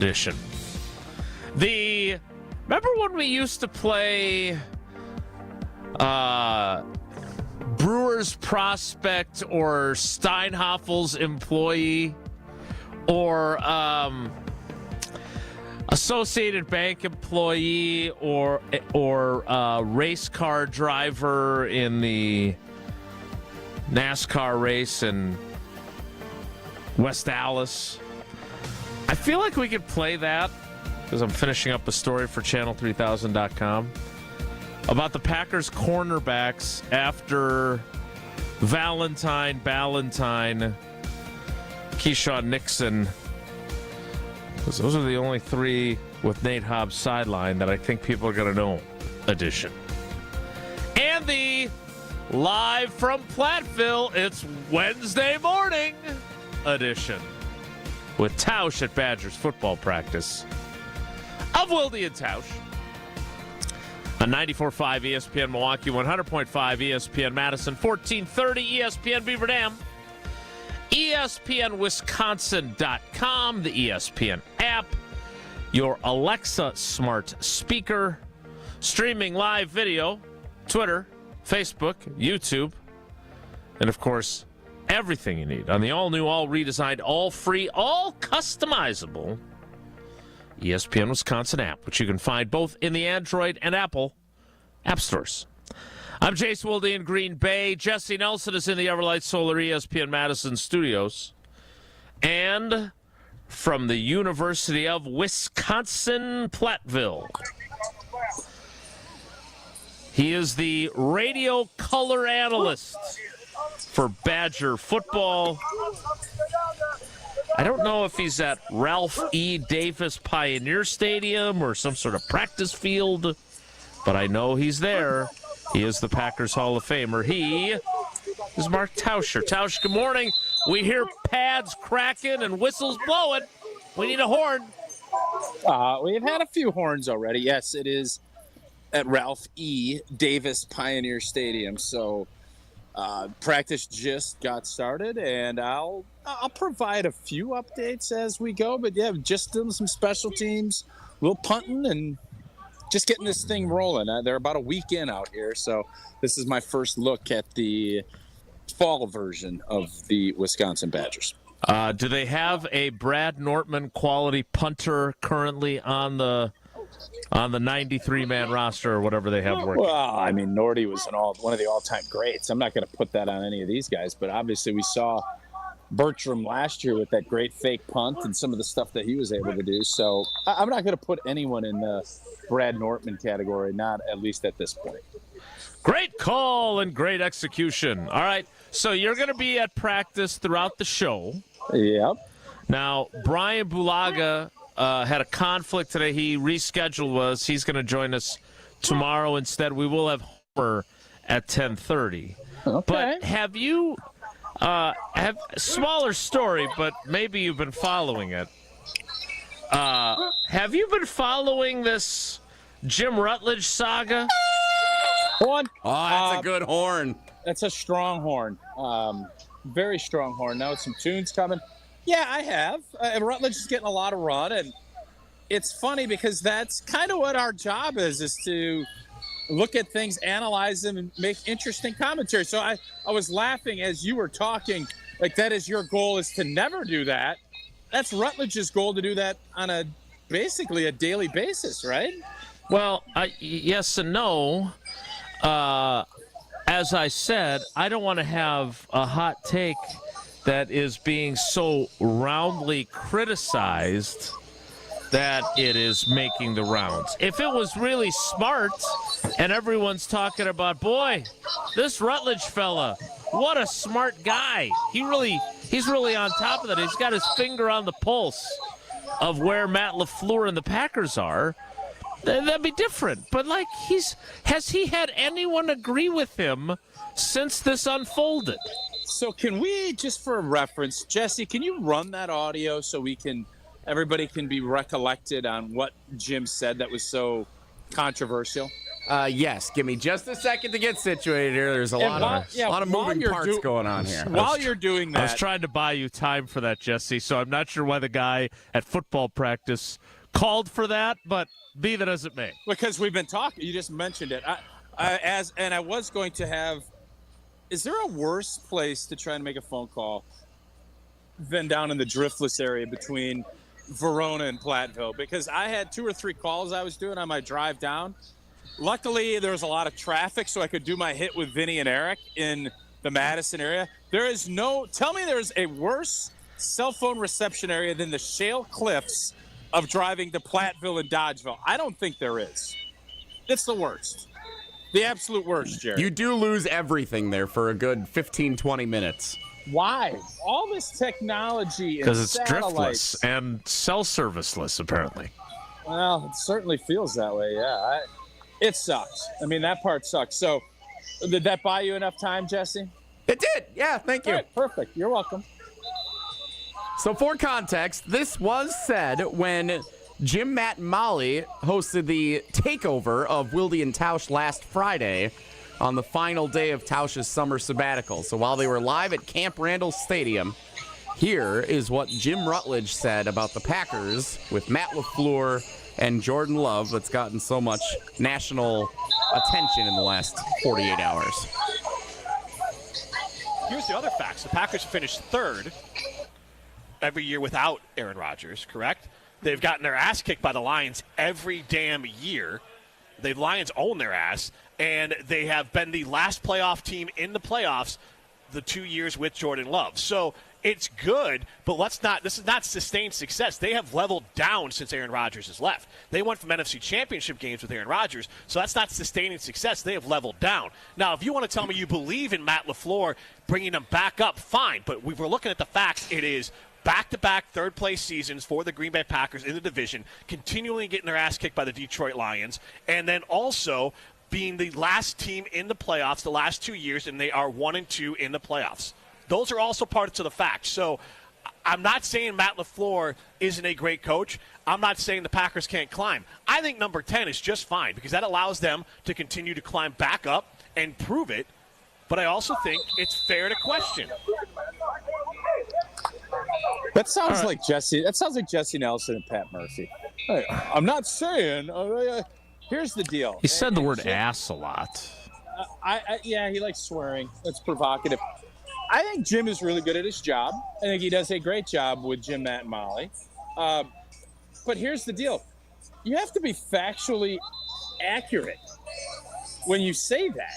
edition. Remember when we used to play Brewers prospect or Steinhaffel's employee or Associated Bank employee or race car driver in the NASCAR race in West Dallas? I feel like we could play that because I'm finishing up a story for channel3000.com about the Packers cornerbacks after Ballantyne, Keyshawn Nixon. Those are the only three with Nate Hobbs sideline that I think people are going to know edition. And the live from Platteville, it's Wednesday morning edition with Tausch at Badgers football practice of Wilde Tausch on 94.5 ESPN Milwaukee, 100.5 ESPN Madison, 1430 ESPN Beaver Dam, ESPNWisconsin.com, the ESPN app, your Alexa smart speaker, streaming live video, Twitter, Facebook, YouTube, and of course, everything you need on the all-new, all-redesigned, all-free, all-customizable ESPN Wisconsin app, which you can find both in the Android and Apple app stores. I'm Jace Wilde in Green Bay. Jesse Nelson is in the Everlight Solar ESPN Madison studios. And from the University of Wisconsin-Platteville, he is the radio color analyst for Badger football. I don't know if he's at Ralph E. Davis Pioneer Stadium or some sort of practice field, but I know he's there. He is the Packers Hall of Famer. He is Mark Tauscher. Tausch, good morning. We hear pads cracking and whistles blowing. We need a horn. We've had a few horns already. Yes, it is at Ralph E. Davis Pioneer Stadium. So practice just got started, and I'll provide a few updates as we go. But yeah, just doing some special teams, a little punting, and just getting this thing rolling. They're about a week in out here, so this is my first look at the fall version of the Wisconsin Badgers. Do they have a Brad Nortman quality punter currently on the 93-man roster or whatever they have working? Well, I mean, Norty was one of the all-time greats. I'm not going to put that on any of these guys, but obviously we saw Bertram last year with that great fake punt and some of the stuff that he was able to do. So I'm not going to put anyone in the Brad Nortman category, not at least at this point. Great call and great execution. All right, so you're going to be at practice throughout the show. Yep. Now, Brian Bulaga had a conflict today. He rescheduled he's going to join us tomorrow instead. We will have Homer at 10:30. Okay. But have you have smaller story, but maybe you've been following it. Have you been following this Jim Rutledge saga? Horn. Oh, that's a good horn. That's a strong horn. Very strong horn. Now with some tunes coming. Yeah, I have. Rutledge is getting a lot of run, and it's funny because that's kind of what our job is to look at things, analyze them, and make interesting commentary. So I was laughing as you were talking, like that is your goal, is to never do that. That's Rutledge's goal, to do that on basically a daily basis, right? Well, yes and no. As I said, I don't want to have a hot take that is being so roundly criticized that it is making the rounds. If it was really smart and everyone's talking about, boy, this Rutledge fella, what a smart guy. He's really on top of that. He's got his finger on the pulse of where Matt Lafleur and the Packers are. That'd be different. But has he had anyone agree with him since this unfolded? So can we, just for reference, Jesse, can you run that audio so everybody can be recollected on what Jim said that was so controversial? Yes. Give me just a second to get situated here. There's a lot of moving parts going on here. While you're doing that, I was trying to buy you time for that, Jesse, so I'm not sure why the guy at football practice called for that, but be that as it may. Because we've been talking, you just mentioned it. I was going to have, is there a worse place to try and make a phone call than down in the Driftless area between Verona and Platteville? Because I had 2 or 3 calls I was doing on my drive down. Luckily, there was a lot of traffic, so I could do my hit with Vinny and Eric in the Madison area. Tell me there's a worse cell phone reception area than the Shale Cliffs of driving to Platteville and Dodgeville. I don't think there is. It's the worst. The absolute worst, Jerry. You do lose everything there for a good 15, 20 minutes. Why? All this technology and because it's satellites. driftless and cell serviceless, apparently. Well, it certainly feels that way, yeah. It sucks. I mean, that part sucks. So, did that buy you enough time, Jesse? It did. Yeah, thank you. All right, perfect. You're welcome. So for context, this was said when Jim, Matt, and Molly hosted the takeover of Wilde Tausch last Friday on the final day of Tausch's summer sabbatical. So while they were live at Camp Randall Stadium, here is what Jim Rutledge said about the Packers with Matt Lafleur and Jordan Love that's gotten so much national attention in the last 48 hours. Here's the other facts. The Packers finished 3rd every year without Aaron Rodgers, correct? They've gotten their ass kicked by the Lions every damn year. The Lions own their ass, and they have been the last playoff team in the playoffs the 2 years with Jordan Love. So it's good, but this is not sustained success. They have leveled down since Aaron Rodgers has left. They went from NFC Championship games with Aaron Rodgers, so that's not sustaining success. They have leveled down. Now, if you want to tell me you believe in Matt LaFleur bringing them back up, fine, but we were looking at the facts. It is back-to-back third-place seasons for the Green Bay Packers in the division, continually getting their ass kicked by the Detroit Lions, and then also being the last team in the playoffs the last 2 years, and they are 1-2 in the playoffs. Those are also parts of the facts. So I'm not saying Matt LaFleur isn't a great coach. I'm not saying the Packers can't climb. I think number 10 is just fine because that allows them to continue to climb back up and prove it. But I also think it's fair to question. That sounds like Jesse. That sounds like Jesse Nelson and Pat Murphy. Hey, I'm not saying. Here's the deal. He said the word ass a lot. Yeah, he likes swearing. It's provocative. I think Jim is really good at his job. I think he does a great job with Jim, Matt, and Molly. But here's the deal. You have to be factually accurate when you say that.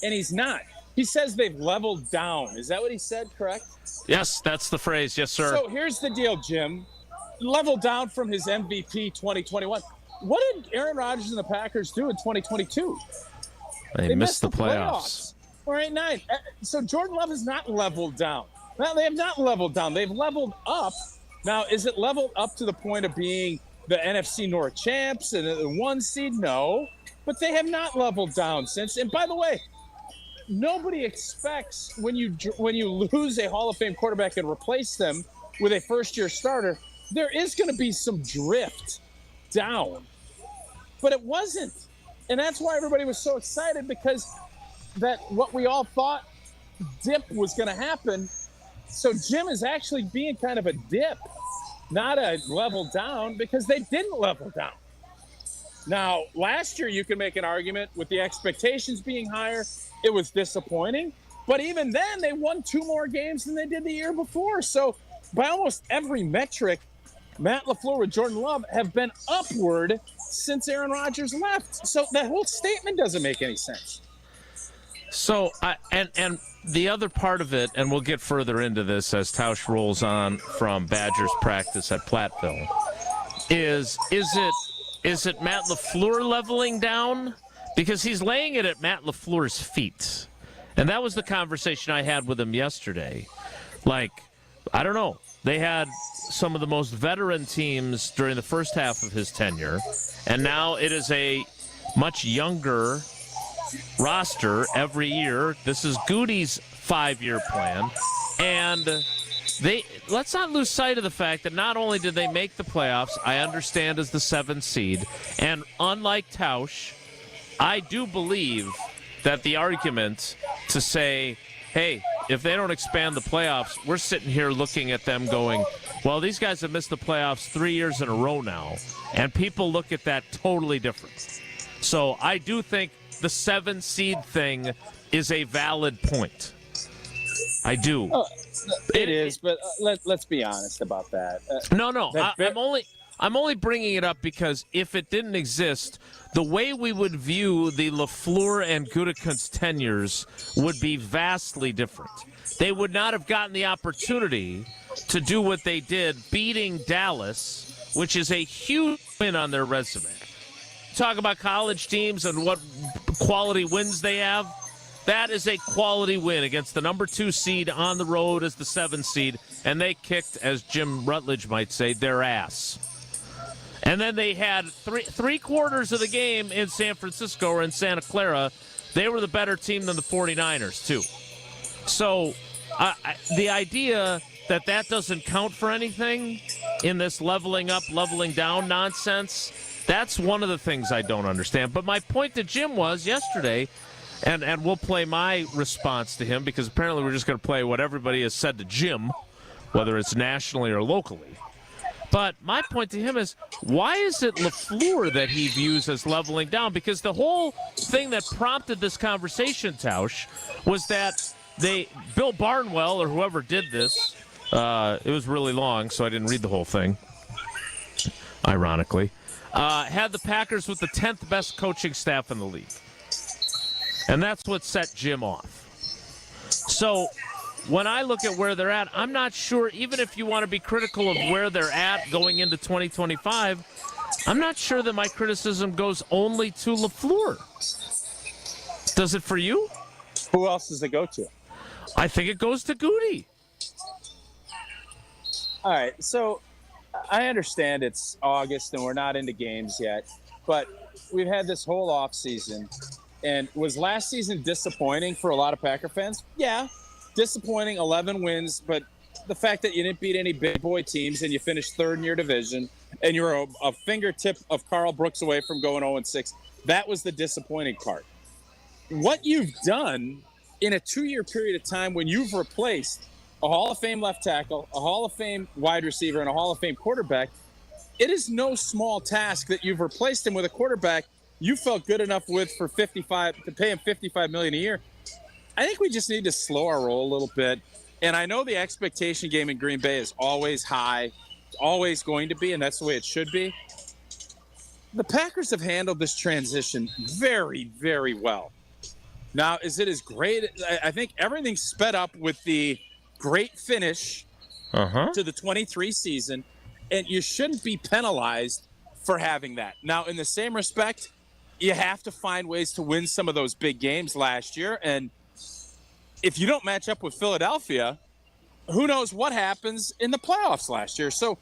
And he's not. He says they've leveled down. Is that what he said, correct? Yes, that's the phrase. Yes, sir. So here's the deal, Jim. Leveled down from his MVP 2021. What did Aaron Rodgers and the Packers do in 2022? They missed the playoffs. 4-8-9. So Jordan Love has not leveled down. Now, they have not leveled down. They've leveled up. Now, is it leveled up to the point of being the NFC North champs and the 1 seed? No. But they have not leveled down since. And by the way, nobody expects when you lose a Hall of Fame quarterback and replace them with a first-year starter, there is going to be some drift down. But it wasn't. And that's why everybody was so excited, because that what we all thought dip was going to happen. So Jim is actually being kind of a dip, not a level down, because they didn't level down. Now, last year you can make an argument with the expectations being higher. It was disappointing. But even then, they won 2 more games than they did the year before. So by almost every metric, Matt LaFleur with Jordan Love have been upward since Aaron Rodgers left. So that whole statement doesn't make any sense. So, and the other part of it, and we'll get further into this as Tausch rolls on from Badgers practice at Platteville, is it Matt LaFleur leveling down? Because he's laying it at Matt LaFleur's feet. And that was the conversation I had with him yesterday. Like, I don't know. They had some of the most veteran teams during the first half of his tenure, and now it is a much younger roster every year. This is Goody's 5-year plan, and let's not lose sight of the fact that not only did they make the playoffs, I understand as the 7th seed, and unlike Tausch, I do believe that the argument to say, hey, if they don't expand the playoffs, we're sitting here looking at them going, well, these guys have missed the playoffs 3 years in a row now, and people look at that totally different. So I do think the 7 seed thing is a valid point. I do. Oh, it is, but let's be honest about that. I'm only bringing it up because if it didn't exist, the way we would view the Lafleur and Gutekunst tenures would be vastly different. They would not have gotten the opportunity to do what they did, beating Dallas, which is a huge win on their resume. Talk about college teams and what quality wins they have. That is a quality win against the number 2 seed on the road as the 7 seed, and they kicked, as Jim Rutledge might say, their ass. And then they had three quarters of the game in San Francisco or in Santa Clara. They were the better team than the 49ers, too. So the idea that doesn't count for anything in this leveling up, leveling down nonsense, that's one of the things I don't understand. But my point to Jim was yesterday, and we'll play my response to him because apparently we're just going to play what everybody has said to Jim, whether it's nationally or locally. But my point to him is, why is it Lafleur that he views as leveling down? Because the whole thing that prompted this conversation, Tausch, was that Bill Barnwell, or whoever did this, it was really long, so I didn't read the whole thing, ironically, had the Packers with the 10th best coaching staff in the league. And that's what set Jim off. So when I look at where they're at, I'm not sure, even if you want to be critical of where they're at going into 2025, I'm not sure that my criticism goes only to Lafleur. Does it for you? Who else does it go to? I think it goes to Goody. All right, so I understand it's August and we're not into games yet, but we've had this whole offseason. And was last season disappointing for a lot of Packer fans? Yeah, disappointing, 11 wins, but the fact that you didn't beat any big boy teams and you finished third in your division and you're a fingertip of Carl Brooks away from going 0-6, that was the disappointing part. What you've done in a 2-year period of time when you've replaced a Hall of Fame left tackle, a Hall of Fame wide receiver, and a Hall of Fame quarterback, it is no small task that you've replaced him with a quarterback you felt good enough with to pay him $55 million a year. I think we just need to slow our roll a little bit. And I know the expectation game in Green Bay is always high. It's always going to be, and that's the way it should be. The Packers have handled this transition very, very well. Now, is it as great? I think everything's sped up with the great finish to the 23 season, and you shouldn't be penalized for having that. Now, in the same respect, you have to find ways to win some of those big games last year. And if you don't match up with Philadelphia, who knows what happens in the playoffs last year. So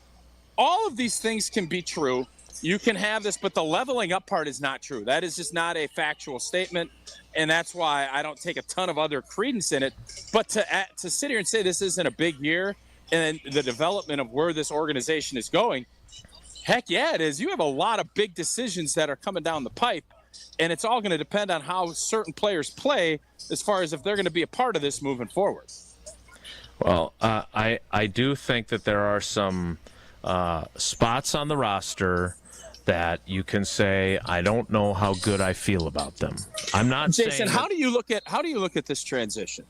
all of these things can be true. You can have this, but the leveling up part is not true. That is just not a factual statement. And that's why I don't take a ton of other credence in it. But to sit here and say this isn't a big year and the development of where this organization is going, heck yeah, it is. You have a lot of big decisions that are coming down the pipe, and it's all going to depend on how certain players play as far as if they're going to be a part of this moving forward. Well, I do think that there are some spots on the roster that you can say, I don't know how good I feel about them. I'm not Jason, saying how do you look at this transition?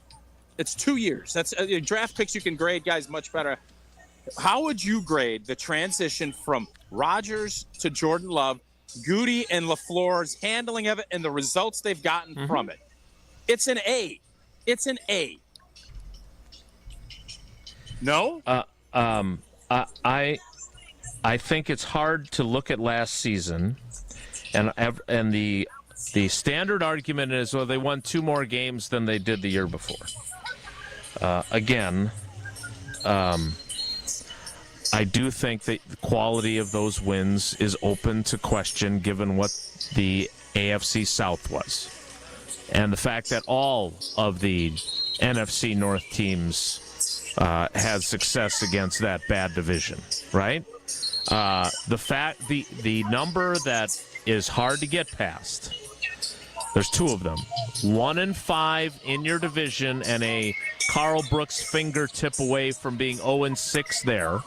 It's 2 years. That's draft picks. You can grade guys much better. How would you grade the transition from Rodgers to Jordan Love, Goody and LaFleur's handling of it, and the results they've gotten from it? It's an A. It's an A. No? I think it's hard to look at last season, and the standard argument is, well, they won 2 more games than they did the year before. I do think that the quality of those wins is open to question given what the AFC South was. And the fact that all of the NFC North teams had success against that bad division, right? The number that is hard to get past There's 2 of them. 1-5 in your division and a Carl Brooks fingertip away from being 0-6 there.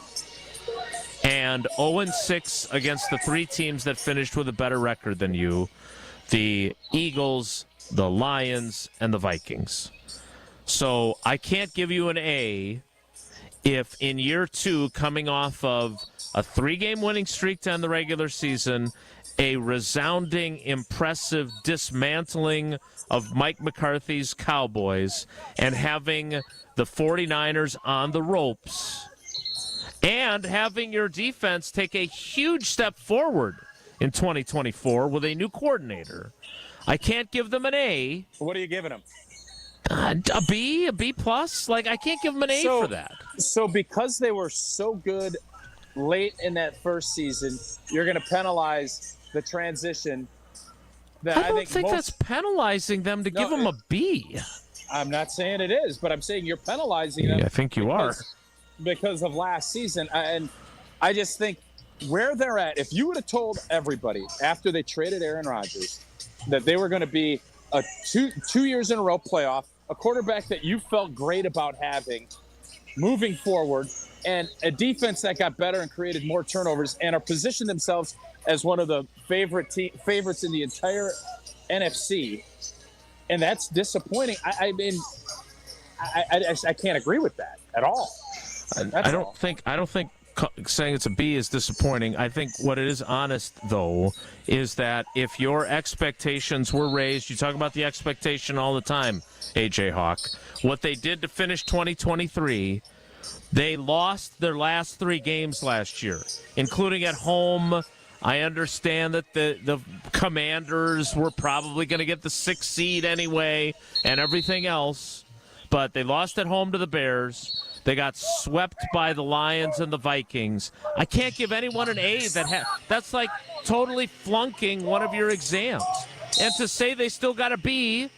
And 0-6 against the 3 teams that finished with a better record than you. The Eagles, the Lions, and the Vikings. So I can't give you an A if in year 2, coming off of a 3-game winning streak to end the regular season, a resounding, impressive dismantling of Mike McCarthy's Cowboys, and having the 49ers on the ropes, and having your defense take a huge step forward in 2024 with a new coordinator. I can't give them an A. What are you giving them? A B plus. Like, I can't give them an A for that. So because they were so good late in that first season, you're going to penalize the transition. That I don't think that's penalizing them to give them a B. I'm not saying it is, but I'm saying you're penalizing them. Yeah, I think you are. Because of last season. And I just think where they're at, if you would have told everybody after they traded Aaron Rodgers that they were going to be a two years in a row playoff, a quarterback that you felt great about having moving forward, and a defense that got better and created more turnovers and are positioned themselves as one of the favorites in the entire NFC, and that's disappointing. I mean, I can't agree with that at all. I don't think saying it's a B is disappointing. I think what it is honest, though, is that if your expectations were raised, you talk about the expectation all the time, AJ Hawk, what they did to finish 2023, they lost their last 3 games last year, including at home. I understand that the Commanders were probably going to get the 6th seed anyway and everything else, but they lost at home to the Bears. They got swept by the Lions and the Vikings. I can't give anyone an A. That's like totally flunking one of your exams. And to say they still got a B,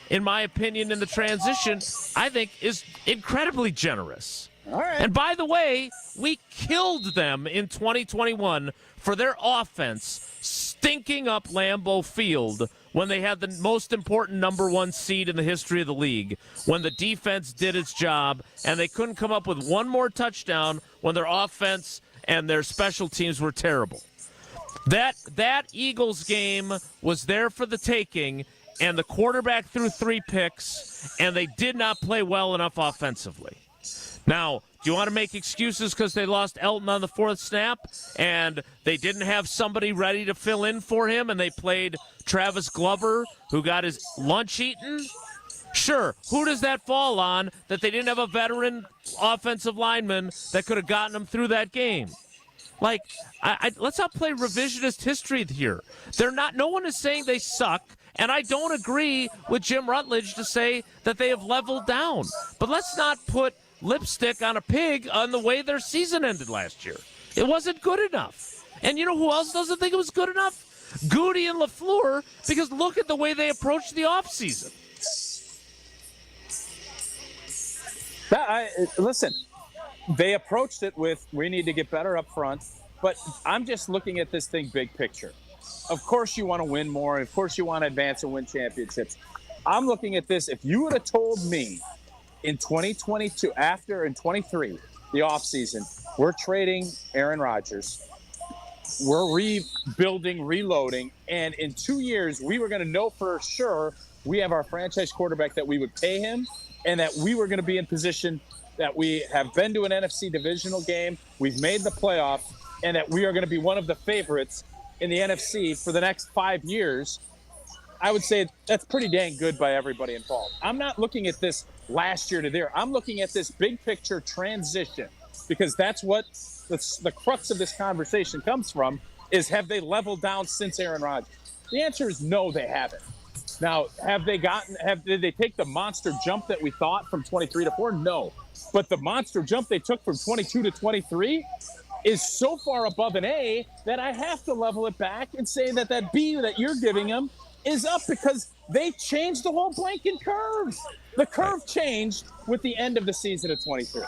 in my opinion, in the transition, I think is incredibly generous. All right. And by the way, we killed them in 2021 for their offense stinking up Lambeau Field when they had the most important number 1 seed in the history of the league, when the defense did its job, and they couldn't come up with one more touchdown when their offense and their special teams were terrible. That Eagles game was there for the taking, and the quarterback threw 3 picks, and they did not play well enough offensively. Now, do you want to make excuses because they lost Elton on the 4th snap and they didn't have somebody ready to fill in for him and they played Travis Glover, who got his lunch eaten? Sure. Who does that fall on that they didn't have a veteran offensive lineman that could have gotten them through that game? Like, let's not play revisionist history here. No one is saying they suck, and I don't agree with Jim Rutledge to say that they have leveled down. But let's not put lipstick on a pig on the way their season ended last year. It wasn't good enough. And you know who else doesn't think it was good enough? Goody and Lafleur, because look at the way they approached the offseason. Listen, they approached it with, we need to get better up front, but I'm just looking at this thing big picture. Of course you want to win more, and of course you want to advance and win championships. I'm looking at this, if you would have told me in 2022, in 23, the offseason, we're trading Aaron Rodgers, we're rebuilding, reloading, and in 2 years, we were going to know for sure we have our franchise quarterback, that we would pay him, and that we were going to be in position that we have been to an NFC divisional game, we've made the playoff, and that we are going to be one of the favorites in the NFC for the next 5 years. I would say that's pretty dang good by everybody involved. I'm not looking at this last year to there. I'm looking at this big picture transition, because that's what the crux of this conversation comes from, is have they leveled down since Aaron Rodgers? The answer is no, they haven't. Now, did they take the monster jump that we thought from 23 to 4? No. But the monster jump they took from 22 to 23 is so far above an A that I have to level it back and say that B that you're giving them is up, because they changed the whole blanket curve. The curve changed with the end of the season of 23.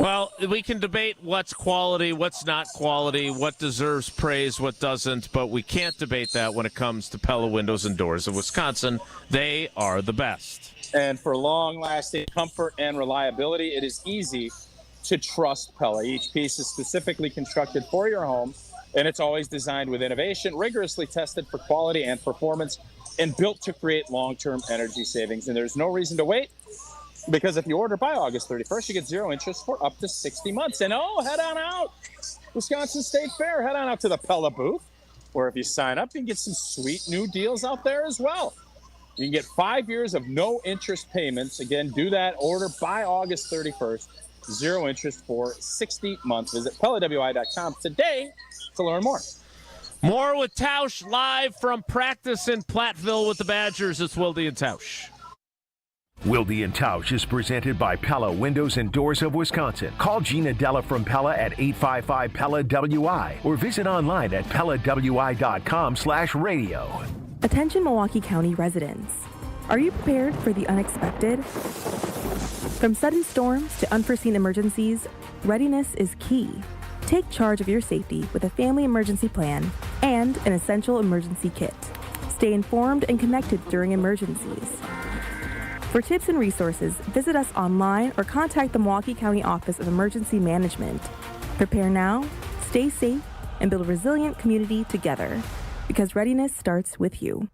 Well, we can debate what's quality, what's not quality, what deserves praise, what doesn't, but we can't debate that when it comes to Pella Windows and Doors of Wisconsin. They are the best. And for long-lasting comfort and reliability, it is easy to trust Pella. Each piece is specifically constructed for your home, and it's always designed with innovation, rigorously tested for quality and performance, and built to create long-term energy savings. And there's no reason to wait, because if you order by August 31st, you get zero interest for up to 60 months. And head on out. Wisconsin State Fair. Head on out to the Pella booth, where if you sign up, you can get some sweet new deals out there as well. You can get 5 years of no interest payments. Again, do that. Order by August 31st. Zero interest for 60 months. Visit PellaWI.com today to learn more. More with Tausch live from practice in Platteville with the Badgers. It's Wilde Tausch. Wilde Tausch is presented by Pella Windows and Doors of Wisconsin. Call Gina Della from Pella at 855-PELLA-WI or visit online at PellaWI.com/radio. Attention Milwaukee County residents. Are you prepared for the unexpected? From sudden storms to unforeseen emergencies, readiness is key. Take charge of your safety with a family emergency plan and an essential emergency kit. Stay informed and connected during emergencies. For tips and resources, visit us online or contact the Milwaukee County Office of Emergency Management. Prepare now, stay safe, and build a resilient community together, because readiness starts with you.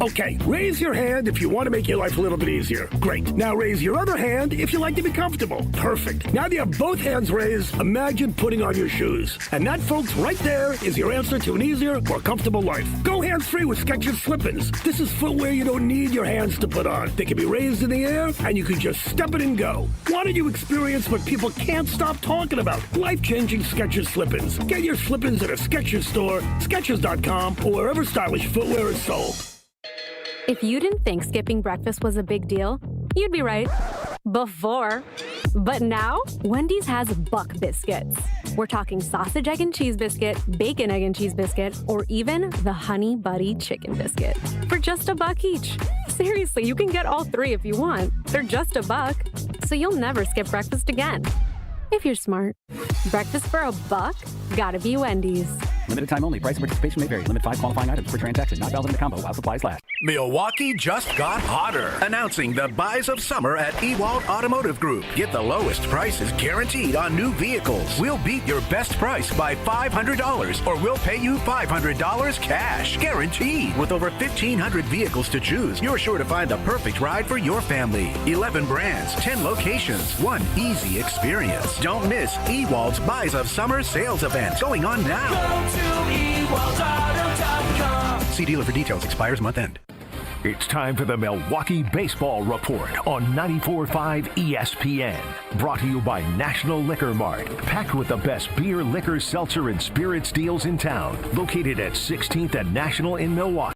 Okay, raise your hand if you want to make your life a little bit easier. Great. Now raise your other hand if you like to be comfortable. Perfect. Now that you have both hands raised, imagine putting on your shoes. And that, folks, right there is your answer to an easier, more comfortable life. Go hands-free with Skechers Slip-ins. This is footwear you don't need your hands to put on. They can be raised in the air, and you can just step it and go. Why don't you experience what people can't stop talking about? Life-changing Skechers Slip-ins. Get your Slip-ins at a Skechers store, Skechers.com, or wherever stylish footwear is sold. If you didn't think skipping breakfast was a big deal, you'd be right. Before. But now, Wendy's has Buck Biscuits. We're talking sausage, egg, and cheese biscuit, bacon, egg, and cheese biscuit, or even the Honey Buddy Chicken Biscuit. For just $1 each. Seriously, you can get all three if you want. They're just $1, so you'll never skip breakfast again. If you're smart. Breakfast for $1? Gotta be Wendy's. Limited time only. Price and participation may vary. Limit 5 qualifying items per transaction. Not valid in the combo while supplies last. Milwaukee just got hotter. Announcing the buys of summer at Ewald Automotive Group. Get the lowest prices guaranteed on new vehicles. We'll beat your best price by $500 or we'll pay you $500 cash. Guaranteed. With over 1,500 vehicles to choose, you're sure to find the perfect ride for your family. 11 brands, 10 locations, one easy experience. Don't miss Ewald's Buys of Summer sales event going on now. Go to ewaldauto.com. See dealer for details. Expires month end. It's time for the Milwaukee Baseball Report on 94.5 ESPN. Brought to you by National Liquor Mart. Packed with the best beer, liquor, seltzer, and spirits deals in town. Located at 16th and National in Milwaukee.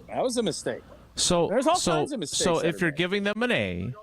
That was a mistake. So There's all kinds of mistakes So that if are you're made. giving them an A,